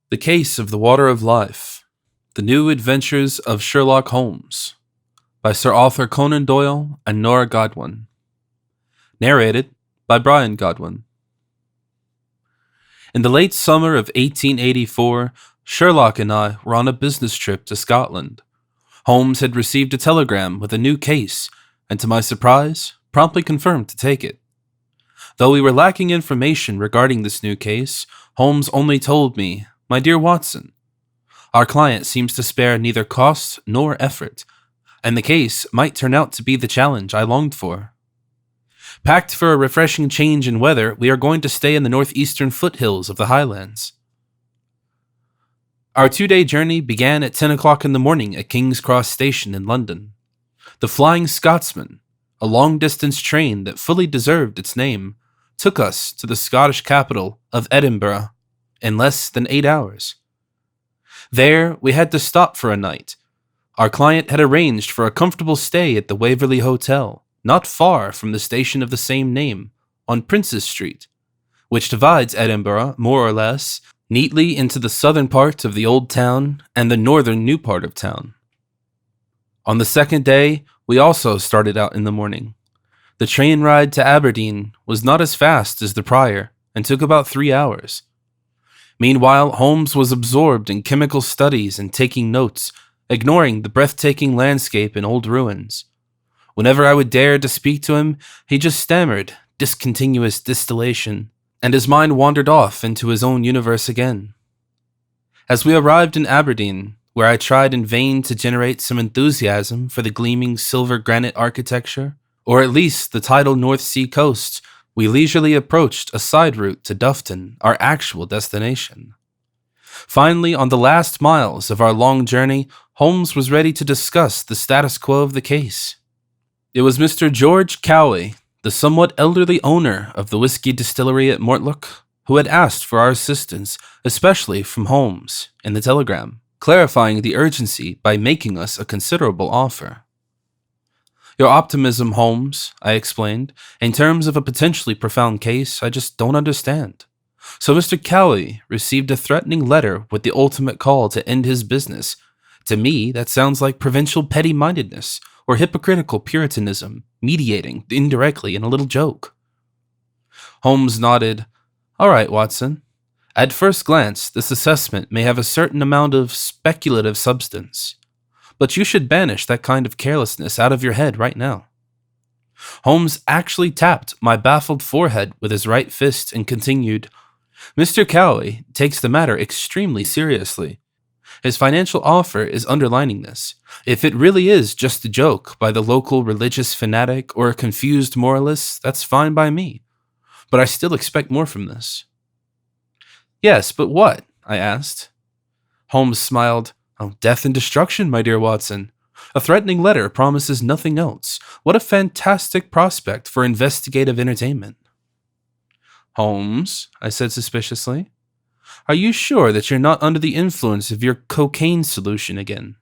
The Case of the Water of Life, The New Adventures of Sherlock Holmes, by Sir Arthur Conan Doyle and Nora Godwin. Narrated by Bryan Godwin. In the late summer of 1884, Sherlock and I were on a business trip to Scotland. Holmes had received a telegram with a new case, and to my surprise, promptly confirmed to take it. Though we were lacking information regarding this new case, Holmes only told me, "My dear Watson, our client seems to spare neither cost nor effort, and the case might turn out to be the challenge I longed for. Packed for a refreshing change in weather, we are going to stay in the northeastern foothills of the Highlands." Our 2-day journey began at 10 o'clock in the morning at King's Cross Station in London. The Flying Scotsman, a long-distance train that fully deserved its name, took us to the Scottish capital of Edinburgh in less than 8 hours. There, we had to stop for a night. Our client had arranged for a comfortable stay at the Waverley Hotel, not far from the station of the same name, on Princes Street, which divides Edinburgh, more or less, neatly into the southern part of the Old Town and the northern new part of town. On the second day, we also started out in the morning. The train ride to Aberdeen was not as fast as the prior and took about 3 hours. Meanwhile, Holmes was absorbed in chemical studies and taking notes, ignoring the breathtaking landscape and old ruins. Whenever I would dare to speak to him, he just stammered, "discontinuous distillation," and his mind wandered off into his own universe again. As we arrived in Aberdeen, where I tried in vain to generate some enthusiasm for the gleaming silver granite architecture, or at least the tidal North Sea coast, we leisurely approached a side route to Dufton, our actual destination. Finally, on the last miles of our long journey, Holmes was ready to discuss the status quo of the case. It was Mr. George Cowie, the somewhat elderly owner of the whiskey distillery at Mortlake, who had asked for our assistance, especially from Holmes, in the telegram, clarifying the urgency by making us a considerable offer. "Your optimism, Holmes," I explained, "in terms of a potentially profound case, I just don't understand." So Mr. Cowie received a threatening letter with the ultimate call to end his business. To me, that sounds like provincial petty-mindedness or hypocritical puritanism, mediating indirectly in a little joke. Holmes nodded. "All right, Watson. At first glance, this assessment may have a certain amount of speculative substance, but you should banish that kind of carelessness out of your head right now." Holmes actually tapped my baffled forehead with his right fist and continued, "Mr. Cowie takes the matter extremely seriously. His financial offer is underlining this. If it really is just a joke by the local religious fanatic or a confused moralist, that's fine by me. But I still expect more from this." "Yes, but what?" I asked. Holmes smiled. "Oh, death and destruction, my dear Watson. A threatening letter promises nothing else. What a fantastic prospect for investigative entertainment." "Holmes," I said suspiciously, "are you sure that you're not under the influence of your cocaine solution again?"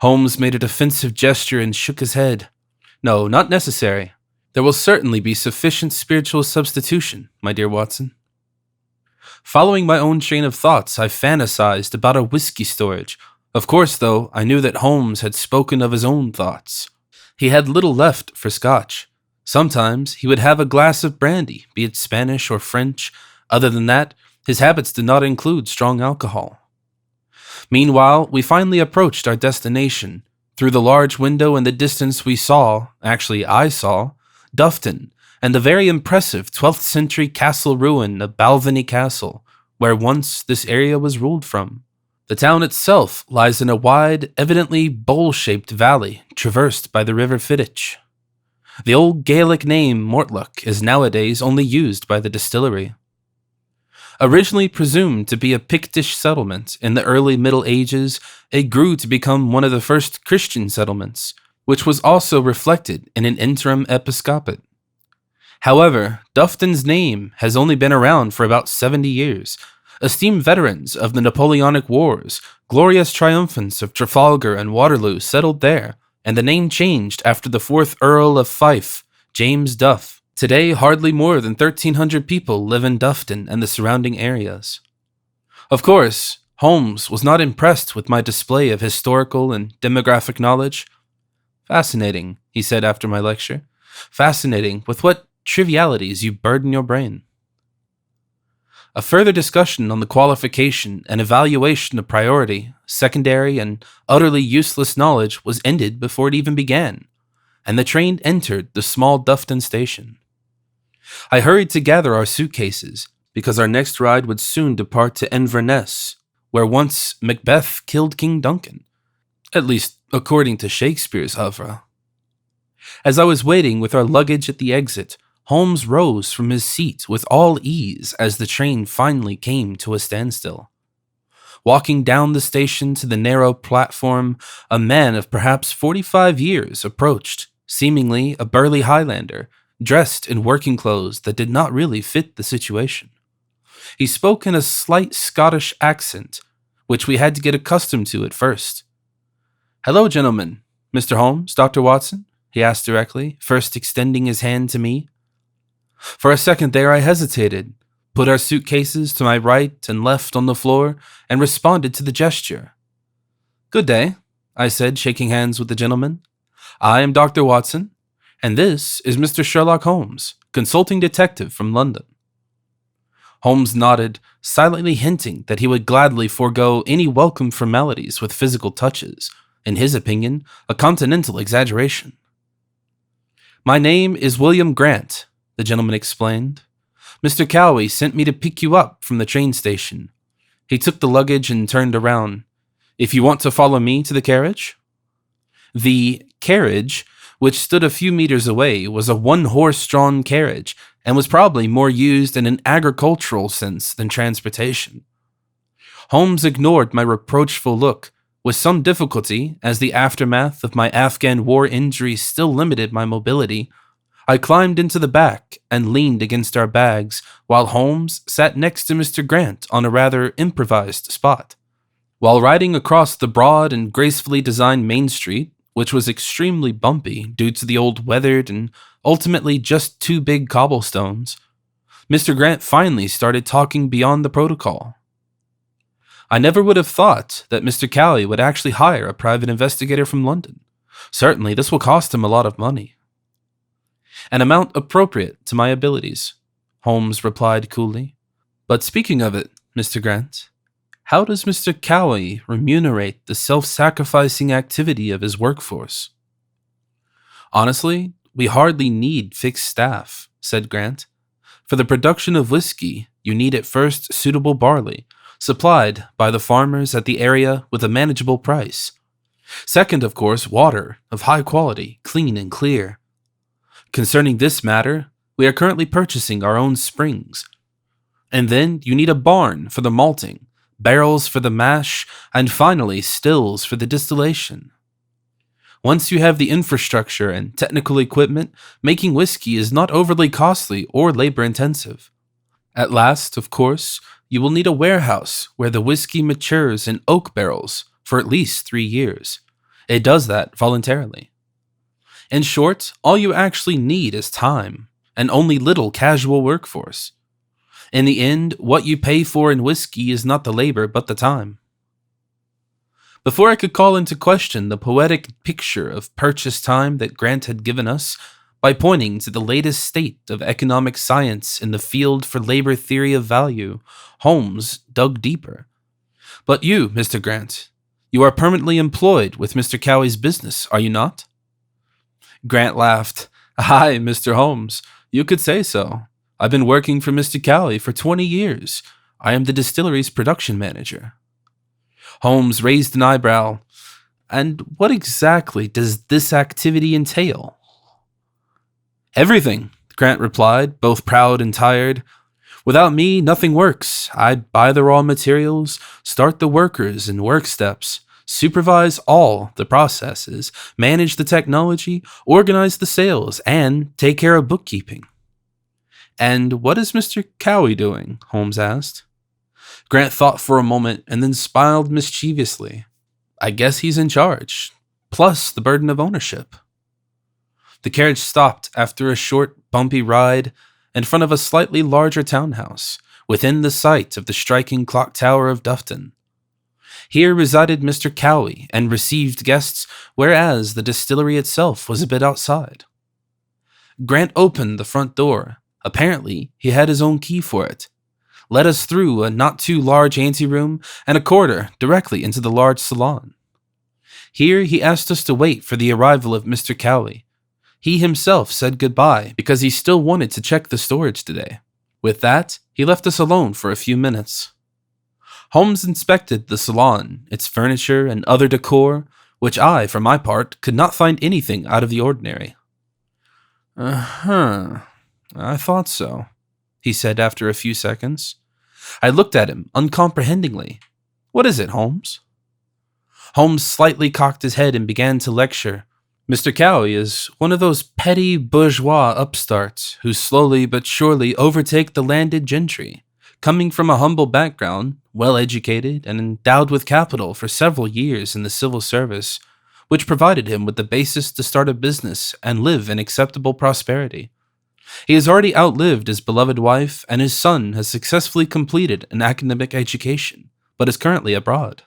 Holmes made a defensive gesture and shook his head. "No, not necessary. There will certainly be sufficient spiritual substitution, my dear Watson." Following my own train of thoughts, I fantasized about a whiskey storage. Of course, though, I knew that Holmes had spoken of his own thoughts. He had little left for Scotch. Sometimes he would have a glass of brandy, be it Spanish or French. Other than that, his habits did not include strong alcohol. Meanwhile, we finally approached our destination. Through the large window in the distance we saw, actually I saw, Dufton, and the very impressive 12th century castle ruin of Balvenie Castle, where once this area was ruled from. The town itself lies in a wide, evidently bowl-shaped valley traversed by the River Fiddich. The old Gaelic name Mortlake is nowadays only used by the distillery. Originally presumed to be a Pictish settlement in the early Middle Ages, it grew to become one of the first Christian settlements, which was also reflected in an interim episcopate. However, Dufton's name has only been around for about 70 years. Esteemed veterans of the Napoleonic Wars, glorious triumphants of Trafalgar and Waterloo settled there, and the name changed after the 4th Earl of Fife, James Duff. Today, hardly more than 1,300 people live in Dufton and the surrounding areas. Of course, Holmes was not impressed with my display of historical and demographic knowledge. Fascinating, he said after my lecture. Fascinating with what trivialities you burden your brain. A further discussion on the qualification and evaluation of priority, secondary, and utterly useless knowledge was ended before it even began, and the train entered the small Dufton station. I hurried to gather our suitcases, because our next ride would soon depart to Inverness, where once Macbeth killed King Duncan, at least according to Shakespeare's oeuvre. As I was waiting with our luggage at the exit, Holmes rose from his seat with all ease as the train finally came to a standstill. Walking down the station to the narrow platform, a man of perhaps 45 years approached, seemingly a burly Highlander, dressed in working clothes that did not really fit the situation. He spoke in a slight Scottish accent, which we had to get accustomed to at first. "Hello, gentlemen. Mr. Holmes, Dr. Watson?" he asked directly, first extending his hand to me. For a second there I hesitated, put our suitcases to my right and left on the floor, and responded to the gesture. "Good day," I said, shaking hands with the gentleman. "I am Dr. Watson, and this is Mr. Sherlock Holmes, consulting detective from London." Holmes nodded, silently hinting that he would gladly forego any welcome formalities with physical touches, in his opinion, a continental exaggeration. "My name is William Grant," the gentleman explained. "Mr. Cowie sent me to pick you up from the train station." He took the luggage and turned around. "If you want to follow me to the carriage?" The carriage, which stood a few meters away, was a one-horse-drawn carriage and was probably more used in an agricultural sense than transportation. Holmes ignored my reproachful look, with some difficulty, as the aftermath of my Afghan war injury still limited my mobility. I climbed into the back and leaned against our bags, while Holmes sat next to Mr. Grant on a rather improvised spot. While riding across the broad and gracefully designed Main Street, which was extremely bumpy due to the old weathered and ultimately just too big cobblestones, Mr. Grant finally started talking beyond the protocol. I never would have thought that Mr. Cowie would actually hire a private investigator from London. Certainly, this will cost him a lot of money. "An amount appropriate to my abilities," Holmes replied coolly. "But speaking of it, Mr. Grant, how does Mr. Cowie remunerate the self-sacrificing activity of his workforce?" "Honestly, we hardly need fixed staff," said Grant. "For the production of whiskey, you need at first suitable barley, supplied by the farmers at the area with a manageable price. Second, of course, water of high quality, clean and clear. Concerning this matter, we are currently purchasing our own springs. And then you need a barn for the malting, barrels for the mash, and finally stills for the distillation. Once you have the infrastructure and technical equipment, making whiskey is not overly costly or labor-intensive. At last, of course, you will need a warehouse where the whiskey matures in oak barrels for at least 3 years. It does that voluntarily. In short, all you actually need is time, and only little casual workforce. In the end, what you pay for in whiskey is not the labor but the time." Before I could call into question the poetic picture of purchase time that Grant had given us, by pointing to the latest state of economic science in the field for labor theory of value, Holmes dug deeper. "But you, Mr. Grant, you are permanently employed with Mr. Cowie's business, are you not?" Grant laughed. "Aye, Mr. Holmes, you could say so. I've been working for Mr. Cowie for 20 years. I am the distillery's production manager." Holmes raised an eyebrow. "And what exactly does this activity entail?" "Everything," Grant replied, both proud and tired. "Without me, nothing works. I buy the raw materials, start the workers and work steps, supervise all the processes, manage the technology, organize the sales, and take care of bookkeeping." "And what is Mr. Cowie doing?" Holmes asked. Grant thought for a moment and then smiled mischievously. "I guess he's in charge, plus the burden of ownership." The carriage stopped after a short, bumpy ride in front of a slightly larger townhouse, within the sight of the striking clock tower of Dufton. Here resided Mr. Cowie and received guests, whereas the distillery itself was a bit outside. Grant opened the front door. Apparently, he had his own key for it. Led us through a not too large anteroom and a corridor directly into the large salon. Here he asked us to wait for the arrival of Mr. Cowie. He himself said goodbye because he still wanted to check the storage today. With that, he left us alone for a few minutes. Holmes inspected the salon, its furniture and other decor, which I, for my part, could not find anything out of the ordinary. I thought so, he said after a few seconds. I looked at him uncomprehendingly. What is it, Holmes? Holmes slightly cocked his head and began to lecture. Mr. Cowie is one of those petty bourgeois upstarts who slowly but surely overtake the landed gentry. Coming from a humble background, well-educated and endowed with capital for several years in the civil service, which provided him with the basis to start a business and live in acceptable prosperity. He has already outlived his beloved wife, and his son has successfully completed an academic education, but is currently abroad.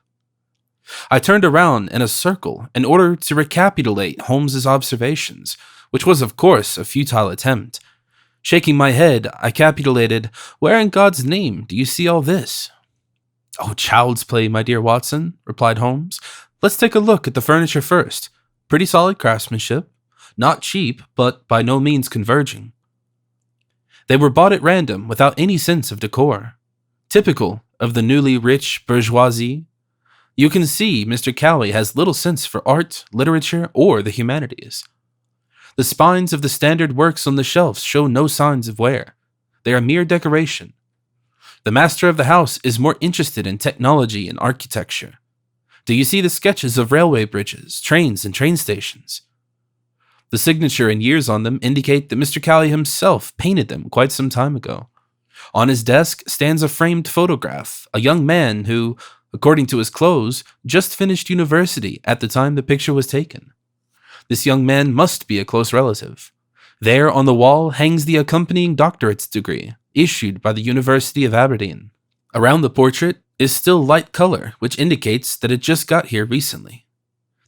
I turned around in a circle in order to recapitulate Holmes's observations, which was of course a futile attempt. Shaking my head, I capitulated, "Where in God's name do you see all this?" "Oh, child's play, my dear Watson," replied Holmes. "Let's take a look at the furniture first. Pretty solid craftsmanship. Not cheap, but by no means converging. They were bought at random without any sense of decor. Typical of the newly rich bourgeoisie. You can see Mr. Cowie has little sense for art, literature, or the humanities. The spines of the standard works on the shelves show no signs of wear. They are mere decoration. The master of the house is more interested in technology and architecture. Do you see the sketches of railway bridges, trains, and train stations? The signature and years on them indicate that Mr. Cowie himself painted them quite some time ago. On his desk stands a framed photograph, a young man who, according to his clothes, just finished university at the time the picture was taken. This young man must be a close relative. There on the wall hangs the accompanying doctorate's degree, issued by the University of Aberdeen. Around the portrait is still light color, which indicates that it just got here recently.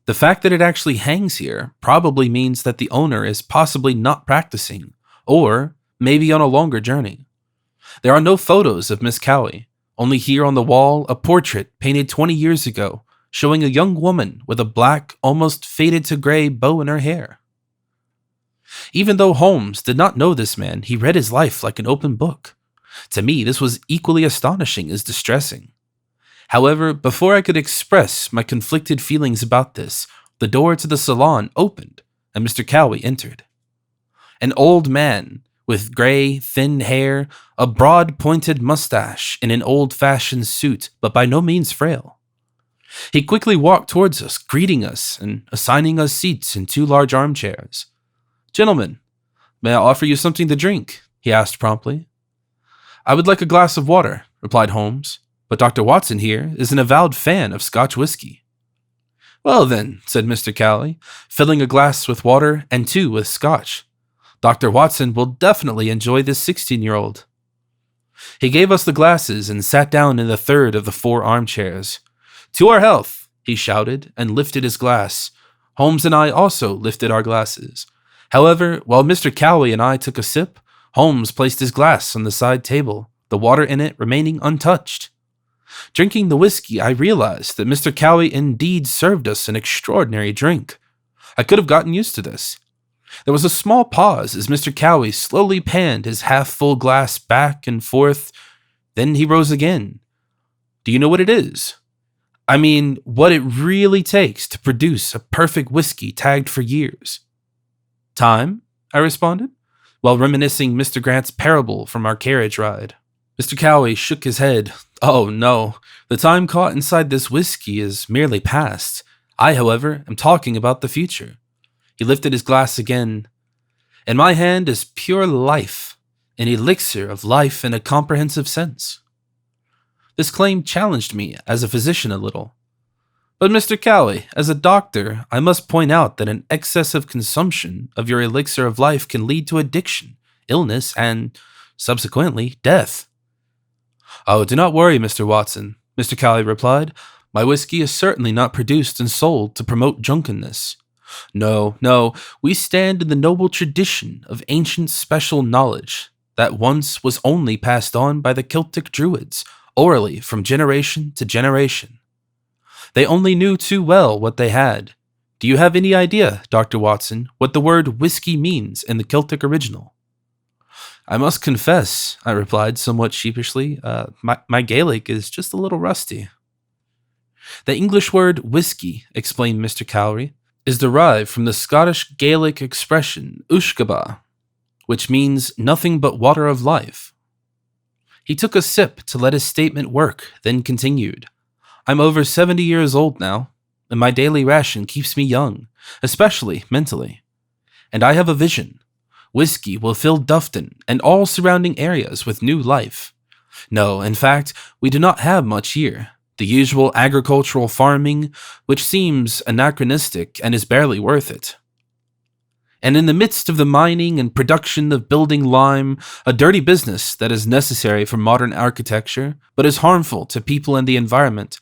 The fact that it actually hangs here probably means that the owner is possibly not practicing, or maybe on a longer journey. There are no photos of Miss Cowie, only here on the wall a portrait painted 20 years ago, showing a young woman with a black, almost faded to gray bow in her hair. Even though Holmes did not know this man, he read his life like an open book. To me, this was equally astonishing as distressing. However, before I could express my conflicted feelings about this, the door to the salon opened, and Mr. Cowie entered. An old man, with gray, thin hair, a broad, pointed mustache, in an old-fashioned suit, but by no means frail. He quickly walked towards us, greeting us and assigning us seats in 2 large armchairs. "Gentlemen, may I offer you something to drink?" he asked promptly. "I would like a glass of water," replied Holmes, "but Dr. Watson here is an avowed fan of Scotch whiskey." "Well then," said Mr. Cowie, filling a glass with water and 2 with Scotch, "Dr. Watson will definitely enjoy this 16-year-old. He gave us the glasses and sat down in the third of the 4 armchairs. "To our health," he shouted and lifted his glass. Holmes and I also lifted our glasses. However, while Mr. Cowie and I took a sip, Holmes placed his glass on the side table, the water in it remaining untouched. Drinking the whiskey, I realized that Mr. Cowie indeed served us an extraordinary drink. I could have gotten used to this. There was a small pause as Mr. Cowie slowly panned his half-full glass back and forth. Then he rose again. "Do you know what it is? I mean, what it really takes to produce a perfect whiskey tagged for years?" "Time," I responded, while reminiscing Mr. Grant's parable from our carriage ride. Mr. Cowie shook his head. "Oh, no. The time caught inside this whiskey is merely past. I, however, am talking about the future." He lifted his glass again. "In my hand is pure life, an elixir of life in a comprehensive sense." This claim challenged me as a physician a little. "But Mr. Cowie, as a doctor, I must point out that an excessive consumption of your elixir of life can lead to addiction, illness, and, subsequently, death." Oh, do not worry, Mr. Watson, Mr. Cowley replied. My whiskey is certainly not produced and sold to promote drunkenness. No, no, we stand in the noble tradition of ancient special knowledge that once was only passed on by the Celtic Druids, orally from generation to generation. They only knew too well what they had. Do you have any idea, Dr. Watson, what the word whiskey means in the Celtic original? I must confess, I replied somewhat sheepishly, my Gaelic is just a little rusty. The English word whiskey, explained Mr. Cowley, is derived from the Scottish Gaelic expression ushkaba, which means nothing but water of life. He took a sip to let his statement work, then continued. I'm over 70 years old now, and my daily ration keeps me young, especially mentally. And I have a vision. Whiskey will fill Dufton and all surrounding areas with new life. No, in fact, we do not have much here. The usual agricultural farming, which seems anachronistic and is barely worth it. And in the midst of the mining and production of building lime, a dirty business that is necessary for modern architecture, but is harmful to people and the environment,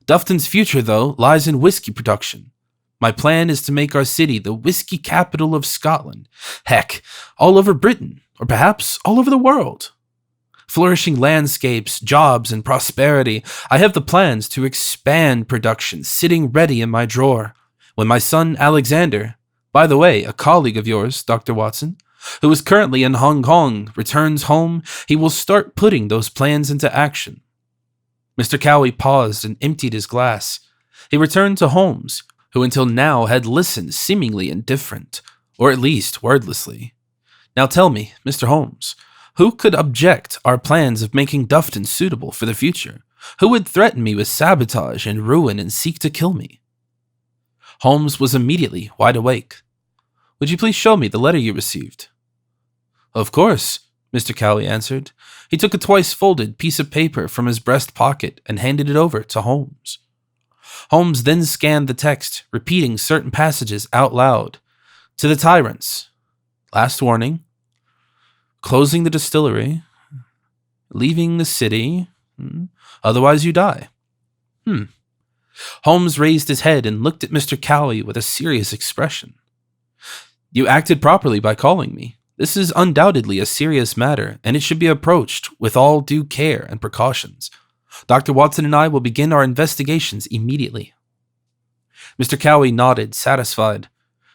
Dufton's future, though, lies in whiskey production. My plan is to make our city the whiskey capital of Scotland. Heck, all over Britain, or perhaps all over the world. Flourishing landscapes, jobs, and prosperity. I have the plans to expand production sitting ready in my drawer. When my son Alexander, by the way, a colleague of yours, Dr. Watson, who is currently in Hong Kong, returns home, he will start putting those plans into action. Mr. Cowley paused and emptied his glass. He returned to Holmes, who until now had listened seemingly indifferent, or at least wordlessly. Now tell me, Mr. Holmes, who could object our plans of making Dufton suitable for the future? Who would threaten me with sabotage and ruin and seek to kill me? Holmes was immediately wide awake. Would you please show me the letter you received? Of course, Mr. Cowley answered. He took a twice-folded piece of paper from his breast pocket and handed it over to Holmes. Holmes then scanned the text, repeating certain passages out loud. To the tyrants. Last warning. Closing the distillery. Leaving the city. Otherwise you die. Holmes raised his head and looked at Mr. Cowley with a serious expression. You acted properly by calling me. This is undoubtedly a serious matter, and it should be approached with all due care and precautions. Dr. Watson and I will begin our investigations immediately. Mr. Cowley nodded, satisfied.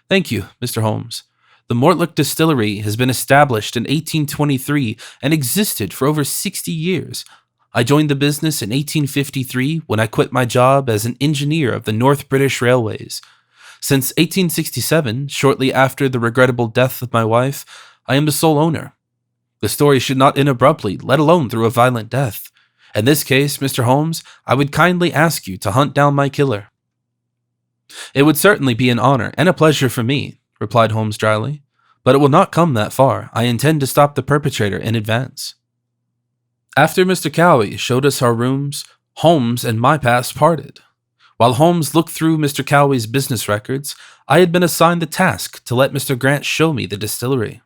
Thank you, Mr. Holmes. The Mortlake Distillery has been established in 1823 and existed for over 60 years. I joined the business in 1853 when I quit my job as an engineer of the North British Railways. Since 1867, shortly after the regrettable death of my wife, I am the sole owner. The story should not end abruptly, let alone through a violent death. In this case, Mr. Holmes, I would kindly ask you to hunt down my killer. It would certainly be an honor and a pleasure for me, replied Holmes dryly, but it will not come that far. I intend to stop the perpetrator in advance. After Mr. Cowley showed us our rooms, Holmes and my paths parted. While Holmes looked through Mr. Cowley's business records, I had been assigned the task to let Mr. Grant show me the distillery.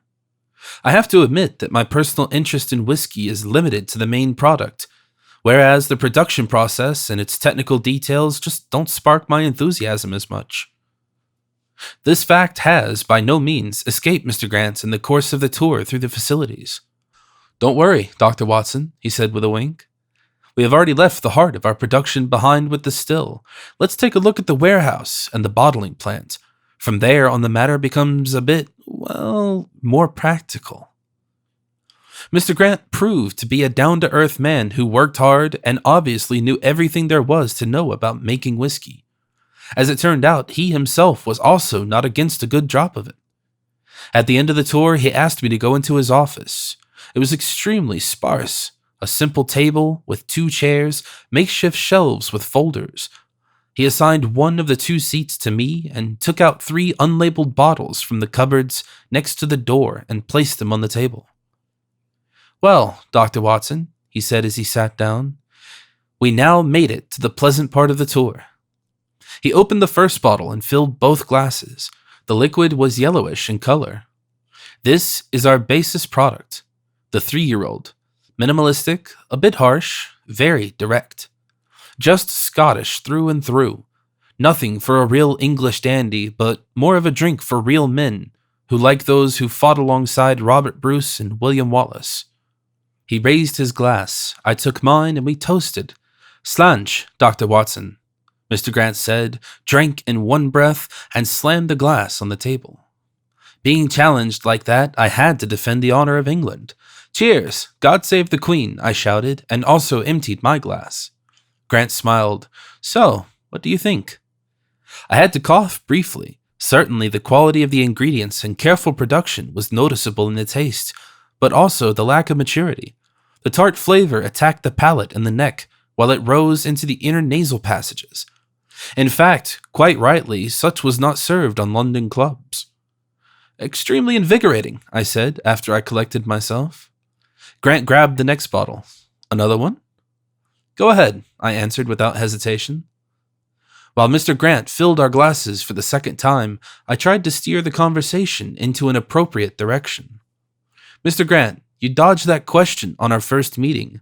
I have to admit that my personal interest in whiskey is limited to the main product, whereas the production process and its technical details just don't spark my enthusiasm as much. This fact has, by no means, escaped Mr. Grant in the course of the tour through the facilities. Don't worry, Dr. Watson, he said with a wink. We have already left the heart of our production behind with the still. Let's take a look at the warehouse and the bottling plant. From there on, the matter becomes a bit, more practical. Mr. Grant proved to be a down-to-earth man who worked hard and obviously knew everything there was to know about making whiskey. As it turned out, he himself was also not against a good drop of it. At the end of the tour, he asked me to go into his office. It was extremely sparse. A simple table with 2 chairs, makeshift shelves with folders. He assigned one of the 2 seats to me and took out 3 unlabeled bottles from the cupboards next to the door and placed them on the table. Well, Dr. Watson, he said as he sat down, we now made it to the pleasant part of the tour. He opened the first bottle and filled both glasses. The liquid was yellowish in color. This is our basis product, the 3-year-old, Minimalistic, a bit harsh, very direct. Just Scottish through and through. Nothing for a real English dandy, but more of a drink for real men who like those who fought alongside Robert Bruce and William Wallace. He raised his glass. I took mine and we toasted. Slange, Dr. Watson, Mr. Grant said, drank in one breath, and slammed the glass on the table. Being challenged like that, I had to defend the honor of England. Cheers! God save the Queen, I shouted, and also emptied my glass. Grant smiled. So, what do you think? I had to cough briefly. Certainly the quality of the ingredients and careful production was noticeable in the taste, but also the lack of maturity. The tart flavor attacked the palate and the neck, while it rose into the inner nasal passages. In fact, quite rightly, such was not served on London clubs. Extremely invigorating, I said, after I collected myself. Grant grabbed the next bottle. Another one? Go ahead, I answered without hesitation. While Mr. Grant filled our glasses for the second time, I tried to steer the conversation into an appropriate direction. Mr. Grant, you dodged that question on our first meeting.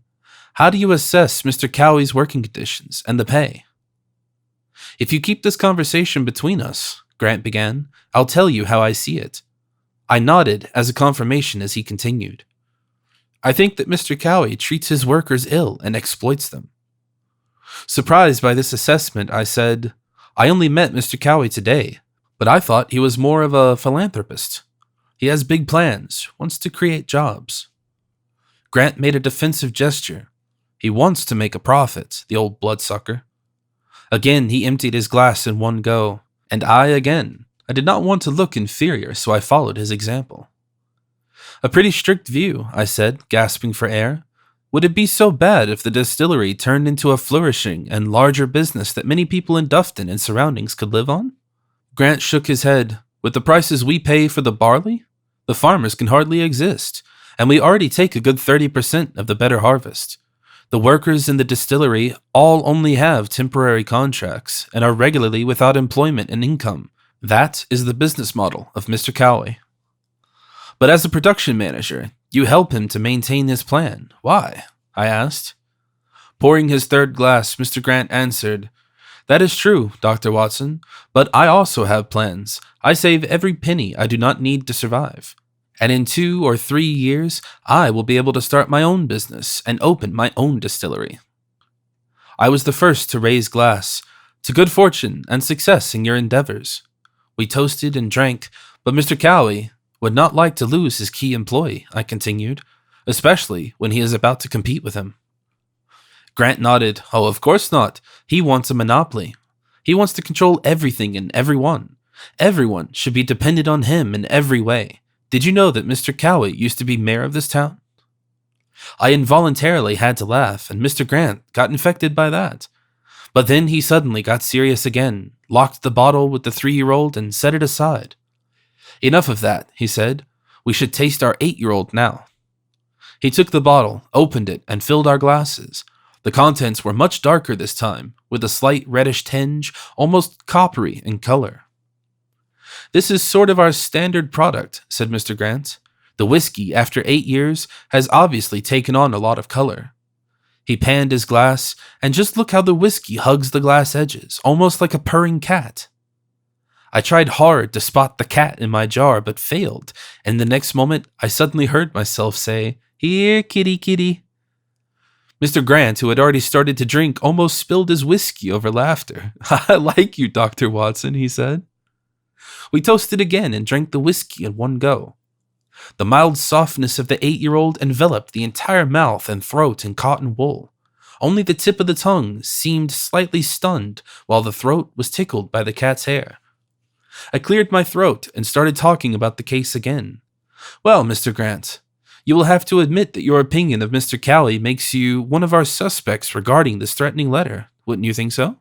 How do you assess Mr. Cowie's working conditions and the pay? If you keep this conversation between us, Grant began, I'll tell you how I see it. I nodded as a confirmation as he continued. I think that Mr. Cowie treats his workers ill and exploits them. Surprised by this assessment, I said, I only met Mr. Cowie today, but I thought he was more of a philanthropist. He has big plans, wants to create jobs. Grant made a defensive gesture. He wants to make a profit, the old bloodsucker. Again, he emptied his glass in one go, and I again. I did not want to look inferior, so I followed his example. A pretty strict view, I said, gasping for air. Would it be so bad if the distillery turned into a flourishing and larger business that many people in Dufton and surroundings could live on? Grant shook his head. With the prices we pay for the barley, the farmers can hardly exist, and we already take a good 30% of the better harvest. The workers in the distillery all only have temporary contracts and are regularly without employment and income. That is the business model of Mr. Cowie. But as a production manager, you help him to maintain his plan. Why? I asked. Pouring his third glass, Mr. Grant answered, That is true, Dr. Watson, but I also have plans. I save every penny I do not need to survive. And in 2 or 3 years, I will be able to start my own business and open my own distillery. I was the first to raise glass, to good fortune and success in your endeavors. We toasted and drank, but Mr. Cowie would not like to lose his key employee, I continued, especially when he is about to compete with him. Grant nodded. Oh, of course not. He wants a monopoly. He wants to control everything and everyone. Everyone should be dependent on him in every way. Did you know that Mr. Cowie used to be mayor of this town? I involuntarily had to laugh, and Mr. Grant got infected by that. But then he suddenly got serious again, locked the bottle with the 3-year-old and set it aside. Enough of that, he said. We should taste our 8-year-old now. He took the bottle, opened it, and filled our glasses. The contents were much darker this time, with a slight reddish tinge, almost coppery in color. This is sort of our standard product, said Mr. Grant. The whiskey, after 8 years, has obviously taken on a lot of color. He panned his glass, and just look how the whiskey hugs the glass edges, almost like a purring cat. I tried hard to spot the cat in my jar, but failed, and the next moment I suddenly heard myself say, Here, kitty, kitty. Mr. Grant, who had already started to drink, almost spilled his whiskey over laughter. I like you, Dr. Watson, he said. We toasted again and drank the whiskey in one go. The mild softness of the 8-year-old enveloped the entire mouth and throat in cotton wool. Only the tip of the tongue seemed slightly stunned, while the throat was tickled by the cat's hair. I cleared my throat and started talking about the case again. Well, Mr. Grant, you will have to admit that your opinion of Mr. Cowie makes you one of our suspects regarding this threatening letter. Wouldn't you think so?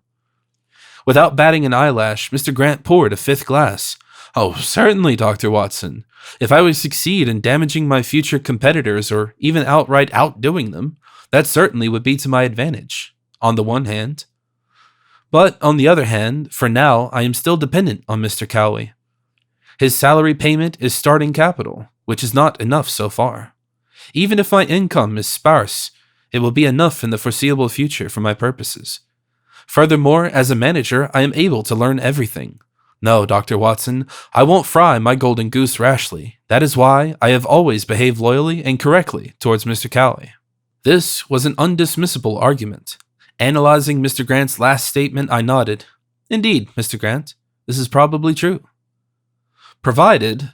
Without batting an eyelash, Mr. Grant poured a 5th glass. Oh, certainly, Dr. Watson. If I would succeed in damaging my future competitors or even outright outdoing them, that certainly would be to my advantage, on the one hand. But, on the other hand, for now, I am still dependent on Mr. Cowie. His salary payment is starting capital, which is not enough so far. Even if my income is sparse, it will be enough in the foreseeable future for my purposes. Furthermore, as a manager, I am able to learn everything. No, Dr. Watson, I won't fry my golden goose rashly. That is why I have always behaved loyally and correctly towards Mr. Cowie." This was an undismissible argument. Analyzing Mr. Grant's last statement, I nodded. "Indeed, Mr. Grant, this is probably true." "Provided,"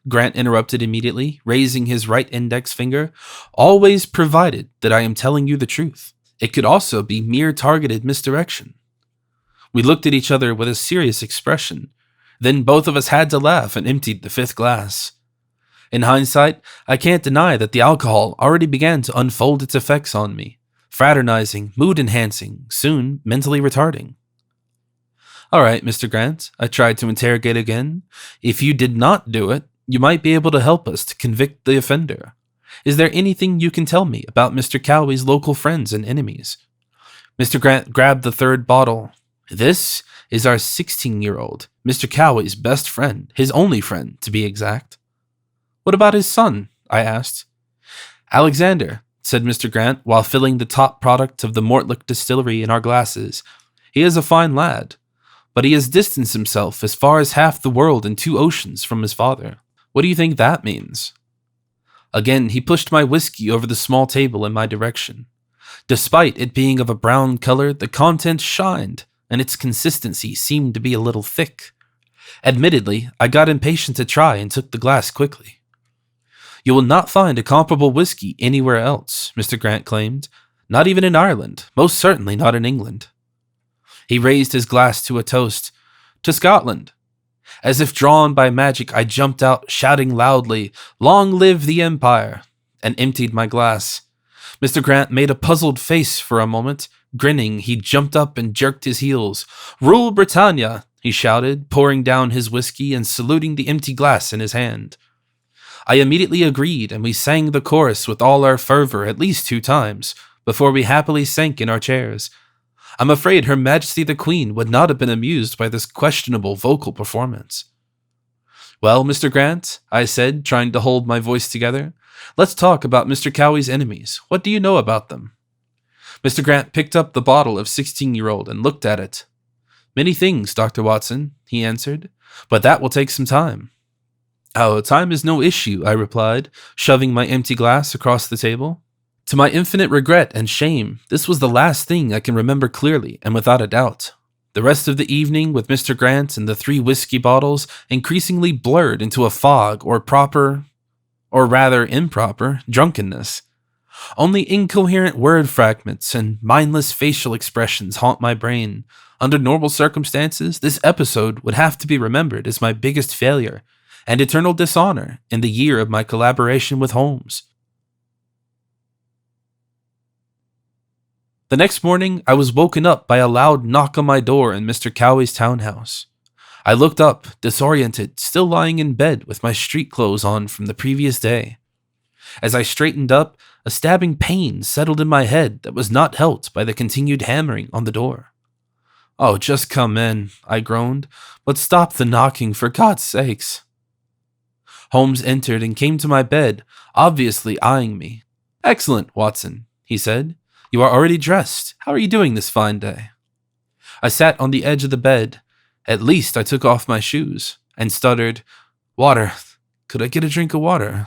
Grant interrupted immediately, raising his right index finger, "always provided that I am telling you the truth. It could also be mere targeted misdirection." We looked at each other with a serious expression. Then both of us had to laugh and emptied the fifth glass. In hindsight, I can't deny that the alcohol already began to unfold its effects on me. Fraternizing, mood-enhancing, soon mentally retarding. "All right, Mr. Grant," I tried to interrogate again. "If you did not do it, you might be able to help us to convict the offender. Is there anything you can tell me about Mr. Cowie's local friends and enemies?" Mr. Grant grabbed the third bottle. "This is our 16-year-old, Mr. Cowie's best friend, his only friend, to be exact." "What about his son?" I asked. "Alexander," said Mr. Grant while filling the top product of the Mortlake distillery in our glasses. "He is a fine lad, but he has distanced himself as far as half the world and 2 oceans from his father. What do you think that means?" Again, he pushed my whiskey over the small table in my direction. Despite it being of a brown color, the contents shined, and its consistency seemed to be a little thick. Admittedly, I got impatient to try and took the glass quickly. "You will not find a comparable whiskey anywhere else," Mr. Grant claimed. "Not even in Ireland, most certainly not in England." He raised his glass to a toast. "To Scotland." As if drawn by magic, I jumped out, shouting loudly, "Long live the Empire!" and emptied my glass. Mr. Grant made a puzzled face for a moment. Grinning, he jumped up and jerked his heels. "Rule Britannia!" he shouted, pouring down his whiskey and saluting the empty glass in his hand. I immediately agreed, and we sang the chorus with all our fervor at least 2 times, before we happily sank in our chairs. I'm afraid Her Majesty the Queen would not have been amused by this questionable vocal performance. "Well, Mr. Grant," I said, trying to hold my voice together, "let's talk about Mr. Cowie's enemies. What do you know about them?" Mr. Grant picked up the bottle of 16-year-old and looked at it. "Many things, Dr. Watson," he answered, "but that will take some time." "Oh, time is no issue," I replied, shoving my empty glass across the table. To my infinite regret and shame, this was the last thing I can remember clearly and without a doubt. The rest of the evening with Mr. Grant and the 3 whiskey bottles increasingly blurred into a fog or rather improper, drunkenness. Only incoherent word fragments and mindless facial expressions haunt my brain. Under normal circumstances, this episode would have to be remembered as my biggest failure and eternal dishonor in the year of my collaboration with Holmes. The next morning, I was woken up by a loud knock on my door in Mr. Cowie's townhouse. I looked up, disoriented, still lying in bed with my street clothes on from the previous day. As I straightened up, a stabbing pain settled in my head that was not helped by the continued hammering on the door. "Oh, just come in," I groaned, "but stop the knocking for God's sakes." Holmes entered and came to my bed, obviously eyeing me. "Excellent, Watson," he said. "You are already dressed. How are you doing this fine day?" I sat on the edge of the bed. At least I took off my shoes, and stuttered, "Water. Could I get a drink of water?"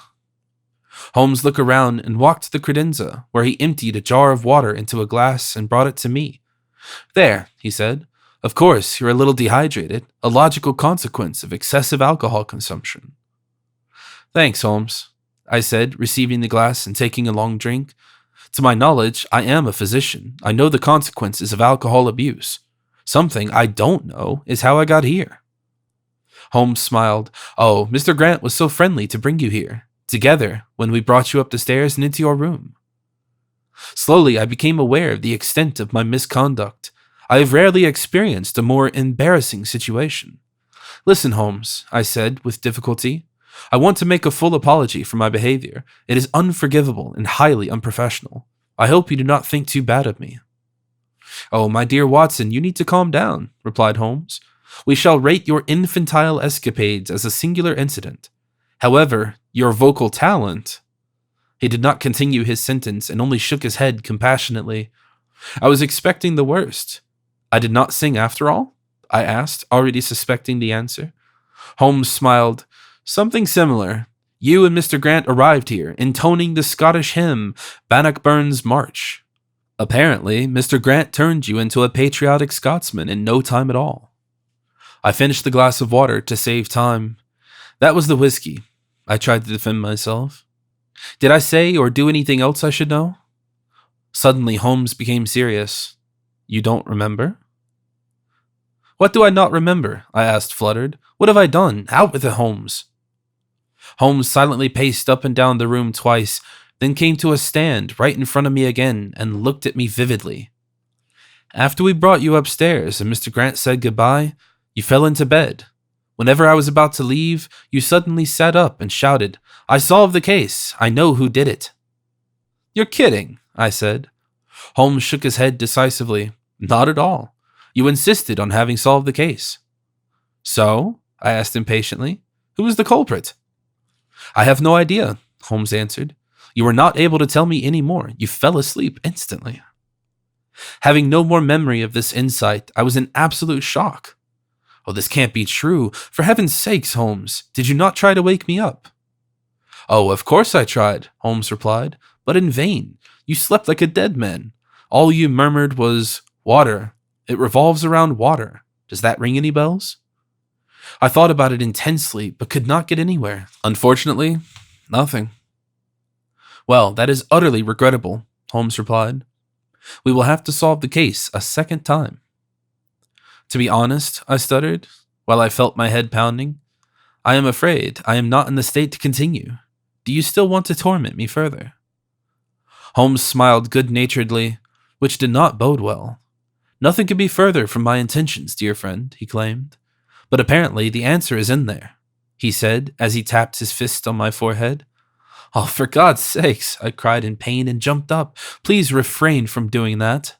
Holmes looked around and walked to the credenza, where he emptied a jar of water into a glass and brought it to me. "There," he said. "Of course, you're a little dehydrated, a logical consequence of excessive alcohol consumption." "Thanks, Holmes," I said, receiving the glass and taking a long drink. "To my knowledge, I am a physician. I know the consequences of alcohol abuse. Something I don't know is how I got here." Holmes smiled. "Oh, Mr. Grant was so friendly to bring you here, together, when we brought you up the stairs and into your room." Slowly, I became aware of the extent of my misconduct. I have rarely experienced a more embarrassing situation. "Listen, Holmes," I said with difficulty. "I want to make a full apology for my behavior. It is unforgivable and highly unprofessional. I hope you do not think too bad of me." "Oh, my dear Watson, you need to calm down," replied Holmes. "We shall rate your infantile escapades as a singular incident. However, your vocal talent..." He did not continue his sentence and only shook his head compassionately. I was expecting the worst. I did not sing after all? I asked, already suspecting the answer. Holmes smiled. Something similar. You and Mr. Grant arrived here, intoning the Scottish hymn, Bannockburn's March. Apparently, Mr. Grant turned you into a patriotic Scotsman in no time at all. I finished the glass of water to save time. That was the whiskey. I tried to defend myself. Did I say or do anything else I should know? Suddenly, Holmes became serious. You don't remember? What do I not remember? I asked, fluttered. What have I done? Out with it, Holmes. Holmes silently paced up and down the room twice, then came to a stand right in front of me again and looked at me vividly. After we brought you upstairs and Mr. Grant said goodbye, you fell into bed. Whenever I was about to leave, you suddenly sat up and shouted, I solved the case. I know who did it. You're kidding, I said. Holmes shook his head decisively. Not at all. You insisted on having solved the case. So? I asked impatiently. Who was the culprit? I have no idea, Holmes answered. You were not able to tell me any more. You fell asleep instantly. Having no more memory of this insight, I was in absolute shock. Oh, this can't be true. For heaven's sakes, Holmes, did you not try to wake me up? Oh, of course I tried, Holmes replied, but in vain. You slept like a dead man. All you murmured was, water. It revolves around water. Does that ring any bells? I thought about it intensely, but could not get anywhere. Unfortunately, nothing. Well, that is utterly regrettable, Holmes replied. We will have to solve the case a second time. To be honest, I stuttered, while I felt my head pounding. I am afraid I am not in the state to continue. Do you still want to torment me further? Holmes smiled good-naturedly, which did not bode well. Nothing could be further from my intentions, dear friend, he claimed. But apparently the answer is in there, he said as he tapped his fist on my forehead. Oh, for God's sakes, I cried in pain and jumped up. Please refrain from doing that.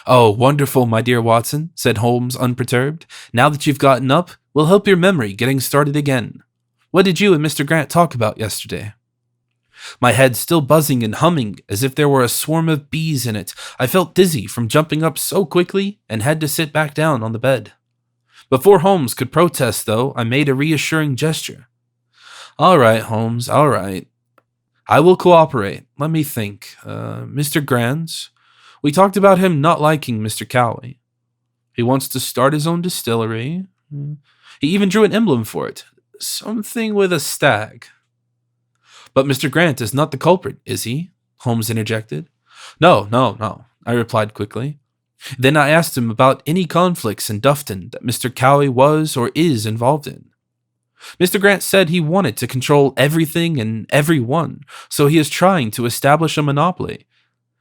Oh, wonderful, my dear Watson, said Holmes unperturbed. Now that you've gotten up, we'll help your memory getting started again. What did you and Mr. Grant talk about yesterday? My head still buzzing and humming as if there were a swarm of bees in it, I felt dizzy from jumping up so quickly and had to sit back down on the bed. Before Holmes could protest, though, I made a reassuring gesture. All right, Holmes, all right. I will cooperate. Let me think. Mr. Grant, we talked about him not liking Mr. Cowie. He wants to start his own distillery. He even drew an emblem for it. Something with a stag. But Mr. Grant is not the culprit, is he? Holmes interjected. No, I replied quickly. Then I asked him about any conflicts in Dufton that Mr. Cowie was or is involved in. Mr. Grant said he wanted to control everything and everyone, so he is trying to establish a monopoly,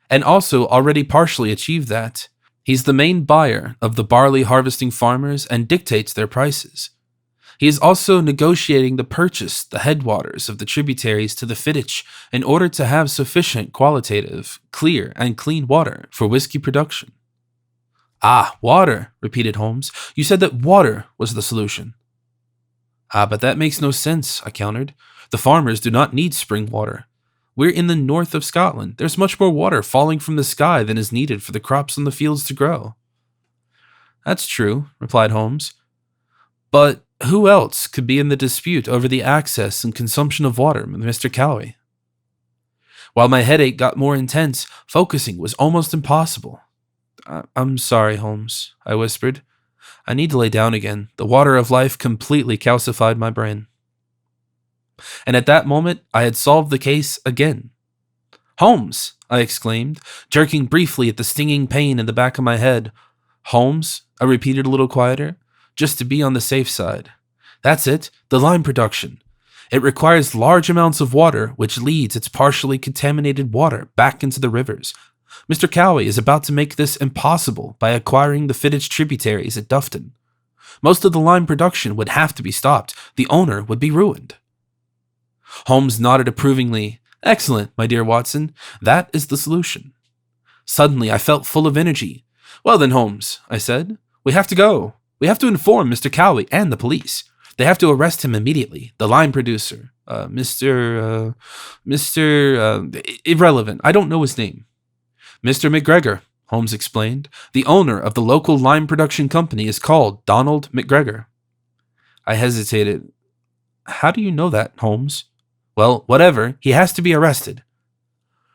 and also already partially achieved that. He's the main buyer of the barley harvesting farmers and dictates their prices. He is also negotiating to purchase the headwaters of the tributaries to the Fittich in order to have sufficient qualitative, clear, and clean water for whiskey production. Ah, water, repeated Holmes. You said that water was the solution. Ah, but that makes no sense, I countered. The farmers do not need spring water. We're in the north of Scotland. There's much more water falling from the sky than is needed for the crops in the fields to grow. That's true, replied Holmes. But who else could be in the dispute over the access and consumption of water with Mr. Cowie? While my headache got more intense, focusing was almost impossible. I'm sorry, Holmes, I whispered. I need to lay down again. The water of life completely calcified my brain. And at that moment, I had solved the case again. Holmes, I exclaimed, jerking briefly at the stinging pain in the back of my head. Holmes, I repeated a little quieter, just to be on the safe side. That's it, the lime production. It requires large amounts of water, which leads its partially contaminated water back into the rivers. Mr. Cowie is about to make this impossible by acquiring the Fittich tributaries at Dufton. Most of the lime production would have to be stopped. The owner would be ruined. Holmes nodded approvingly. Excellent, my dear Watson. That is the solution. Suddenly, I felt full of energy. Well then, Holmes, I said, we have to go. We have to inform Mr. Cowie and the police. They have to arrest him immediately, the lime producer. Irrelevant. I don't know his name. Mr. McGregor, Holmes explained. The owner of the local lime production company is called Donald McGregor. I hesitated. How do you know that, Holmes? Well, whatever. He has to be arrested.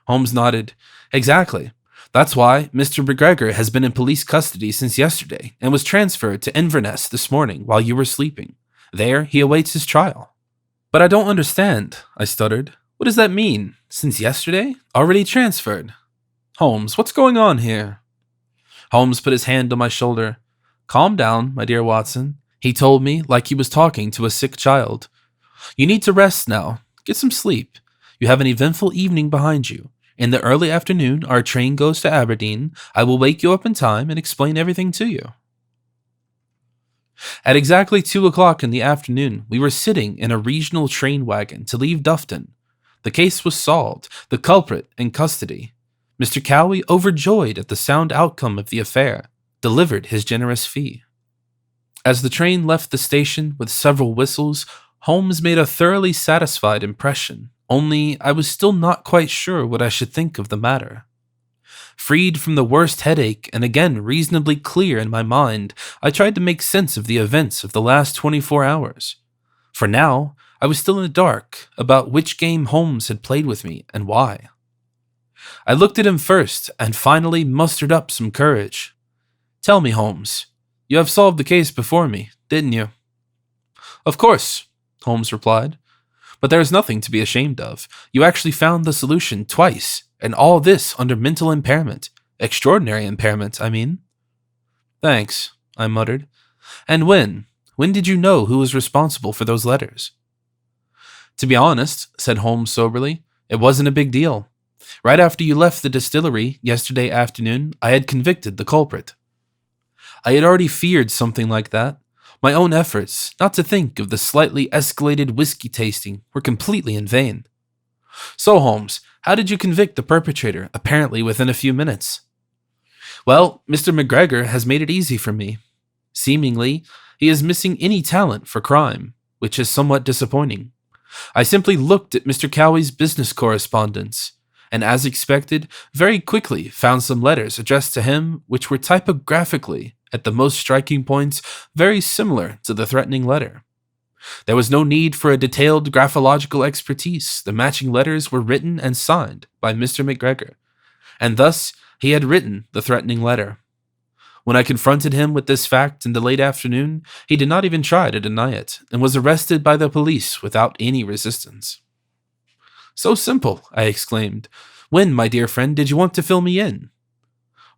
Holmes nodded. Exactly. That's why Mr. McGregor has been in police custody since yesterday and was transferred to Inverness this morning while you were sleeping. There, he awaits his trial. But I don't understand, I stuttered. What does that mean? Since yesterday? Already transferred? Holmes, what's going on here? Holmes put his hand on my shoulder. Calm down, my dear Watson, he told me like he was talking to a sick child. You need to rest now. Get some sleep. You have an eventful evening behind you. In the early afternoon, our train goes to Aberdeen. I will wake you up in time and explain everything to you. At exactly 2 o'clock in the afternoon, we were sitting in a regional train wagon to leave Dufton. The case was solved, the culprit in custody. Mr. Cowie, overjoyed at the sound outcome of the affair, delivered his generous fee. As the train left the station with several whistles, Holmes made a thoroughly satisfied impression, only I was still not quite sure what I should think of the matter. Freed from the worst headache and again reasonably clear in my mind, I tried to make sense of the events of the last 24 hours. For now, I was still in the dark about which game Holmes had played with me and why. I looked at him first and finally mustered up some courage. Tell me, Holmes, you have solved the case before me, didn't you? Of course, Holmes replied. But there is nothing to be ashamed of. You actually found the solution twice, and all this under mental impairment. Extraordinary impairment, I mean. Thanks, I muttered. And when? When did you know who was responsible for those letters? To be honest, said Holmes soberly, it wasn't a big deal. Right after you left the distillery yesterday afternoon, I had convicted the culprit. I had already feared something like that. My own efforts, not to think of the slightly escalated whiskey tasting, were completely in vain. So, Holmes, how did you convict the perpetrator, apparently within a few minutes? Well, Mr. McGregor has made it easy for me. Seemingly, he is missing any talent for crime, which is somewhat disappointing. I simply looked at Mr. Cowie's business correspondence, and as expected, very quickly found some letters addressed to him which were typographically, at the most striking points, very similar to the threatening letter. There was no need for a detailed graphological expertise. The matching letters were written and signed by Mr. McGregor, and thus he had written the threatening letter. When I confronted him with this fact in the late afternoon, he did not even try to deny it, and was arrested by the police without any resistance. So simple, I exclaimed. When, my dear friend, did you want to fill me in?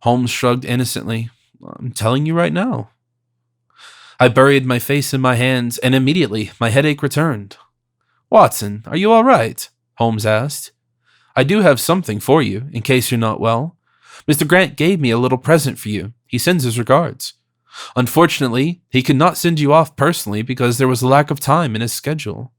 Holmes shrugged innocently. I'm telling you right now. I buried my face in my hands, and immediately my headache returned. Watson, are you all right? Holmes asked. I do have something for you, in case you're not well. Mr. Grant gave me a little present for you. He sends his regards. Unfortunately, he could not send you off personally because there was a lack of time in his schedule.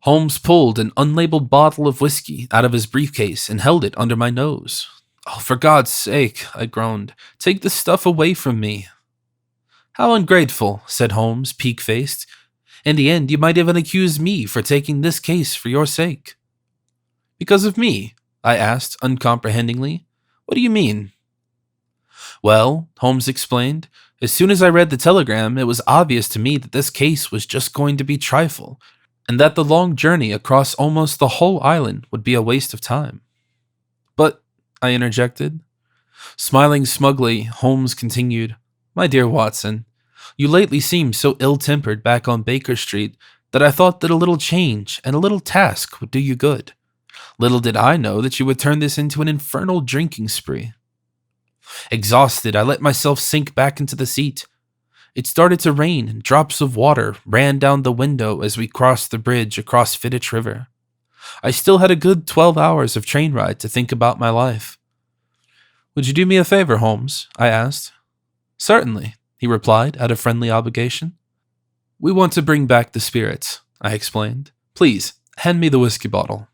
Holmes pulled an unlabeled bottle of whiskey out of his briefcase and held it under my nose. Oh, for God's sake, I groaned. Take this stuff away from me. How ungrateful, said Holmes, peak-faced. In the end, you might even accuse me for taking this case for your sake. Because of me? I asked, uncomprehendingly. What do you mean? Well, Holmes explained, as soon as I read the telegram, it was obvious to me that this case was just going to be trifle, and that the long journey across almost the whole island would be a waste of time. But, I interjected. Smiling smugly, Holmes continued, My dear Watson, you lately seem so ill-tempered back on Baker Street that I thought that a little change and a little task would do you good. Little did I know that you would turn this into an infernal drinking spree. Exhausted, I let myself sink back into the seat. It started to rain, and drops of water ran down the window as we crossed the bridge across Fittich River. I still had a good 12 hours of train ride to think about my life. Would you do me a favor, Holmes? I asked. Certainly, he replied, out of friendly obligation. We want to bring back the spirits, I explained. Please, hand me the whiskey bottle.